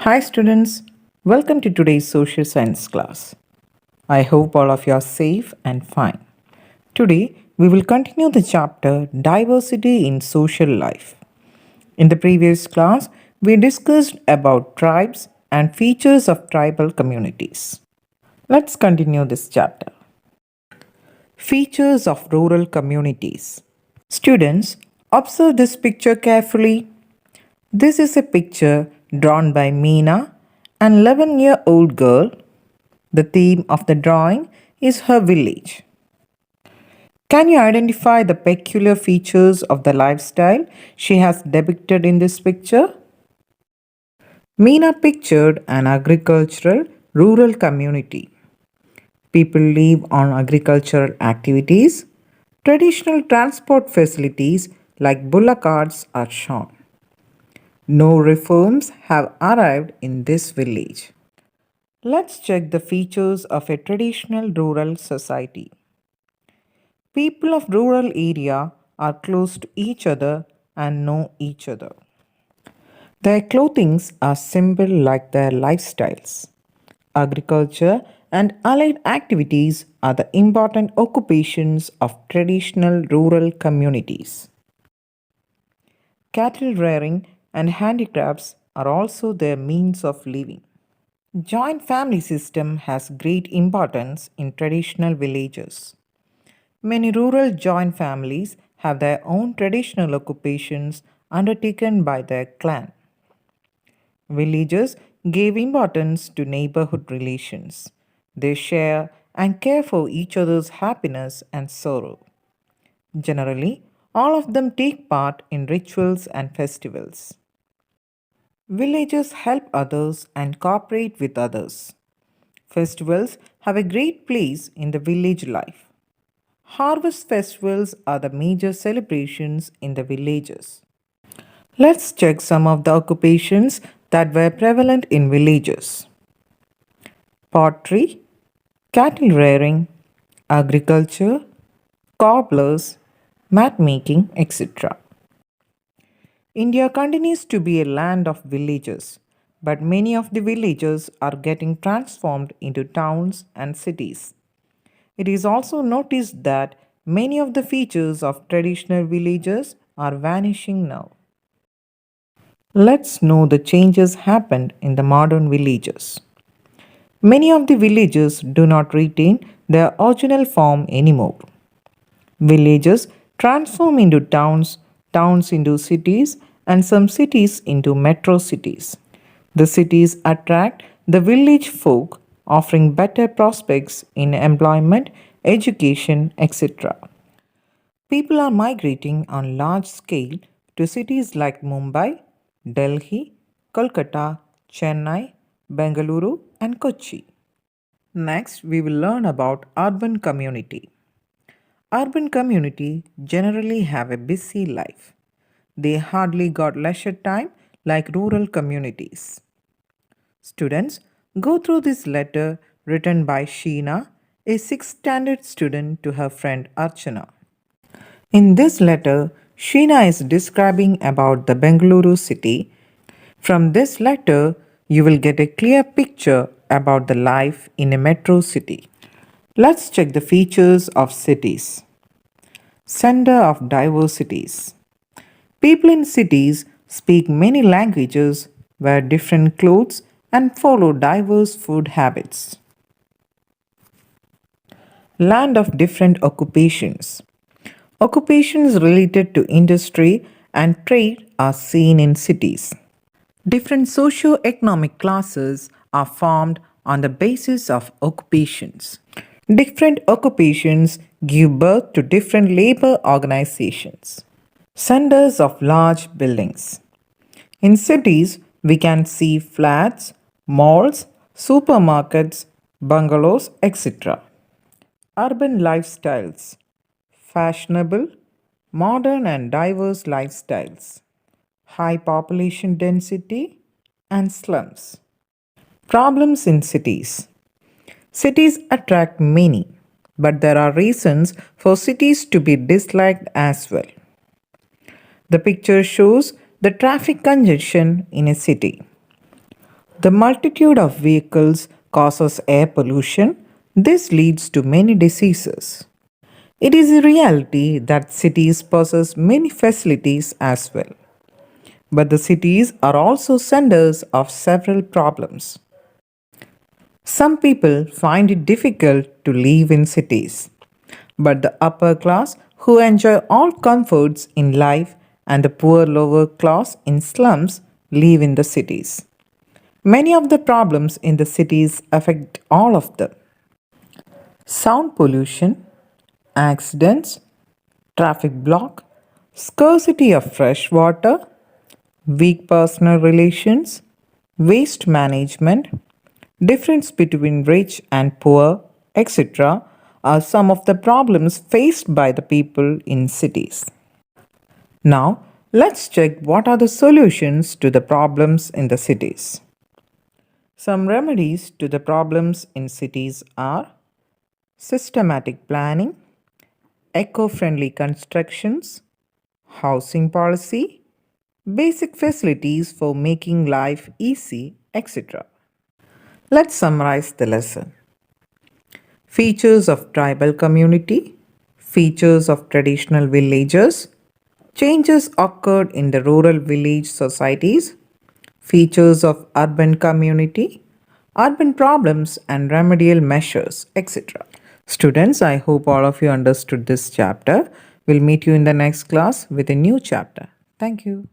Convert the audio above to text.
Hi students, welcome to today's social science class. I hope all of you are safe and fine. Today we will continue the chapter Diversity in Social Life. In the previous class, we discussed about tribes and features of tribal communities. Let's continue this chapter. Features of rural communities. Students, observe this picture carefully. This is a picture drawn by Meena, an 11-year-old girl. The theme of the drawing is her village. Can you identify the peculiar features of the lifestyle she has depicted in this picture? Meena pictured an agricultural rural community. People live on agricultural activities. Traditional transport facilities like bullock carts are shown. No reforms have arrived in this village. Let's check the features of a traditional rural society. People of rural area are close to each other and know each other. Their clothings are simple like their lifestyles. Agriculture and allied activities are the important occupations of traditional rural communities. Cattle rearing and handicrafts are also their means of living. Joint family system has great importance in traditional villages. Many rural joint families have their own traditional occupations undertaken by their clan. Villagers gave importance to neighborhood relations. They share and care for each other's happiness and sorrow. Generally, all of them take part in rituals and festivals. Villagers help others and cooperate with others. Festivals have a great place in the village life. Harvest festivals are the major celebrations in the villages. Let's check some of the occupations that were prevalent in villages: pottery, cattle rearing, agriculture, cobblers, mat making, etc. India continues to be a land of villages, but many of the villages are getting transformed into towns and cities. It is also noticed that many of the features of traditional villages are vanishing now. Let's know the changes happened in the modern villages. Many of the villages do not retain their original form anymore. Villages transform into towns, towns into cities, and some cities into metro cities. The cities attract the village folk, offering better prospects in employment, education, etc. People are migrating on large scale to cities like Mumbai, Delhi, Kolkata, Chennai, Bengaluru, and Kochi. Next, we will learn about urban community. Urban community generally have a busy life. They hardly got leisure time like rural communities. Students, go through this letter written by Sheena, a 6th standard student, to her friend Archana. In this letter, Sheena is describing about the Bengaluru city. From this letter, you will get a clear picture about the life in a metro city. Let's check the features of cities. Center of diversities. People in cities speak many languages, wear different clothes, and follow diverse food habits. Land of different occupations. Occupations related to industry and trade are seen in cities. Different socio-economic classes are formed on the basis of occupations. Different occupations give birth to different labor organizations. Centers of large buildings. In cities, we can see flats, malls, supermarkets, bungalows, etc. Urban lifestyles. Fashionable, modern, and diverse lifestyles. High population density and slums. Problems in cities. Cities attract many, but there are reasons for cities to be disliked as well. The picture shows the traffic congestion in a city. The multitude of vehicles causes air pollution. This leads to many diseases. It is a reality that cities possess many facilities as well. But the cities are also centers of several problems. Some people find it difficult to live in cities, but the upper class who enjoy all comforts in life and the poor lower class in slums live in the cities. Many of the problems in the cities affect all of them. Sound pollution, accidents, traffic block, scarcity of fresh water, weak personal relations, waste management, difference between rich and poor, etc., are some of the problems faced by the people in cities. Now, let's check what are the solutions to the problems in the cities. Some remedies to the problems in cities are systematic planning, eco friendly constructions, housing policy, basic facilities for making life easy, etc. Let's summarize the lesson. Features of tribal community, features of traditional villages, changes occurred in the rural village societies, features of urban community, urban problems and remedial measures, etc. Students, I hope all of you understood this chapter. We'll meet you in the next class with a new chapter. Thank you.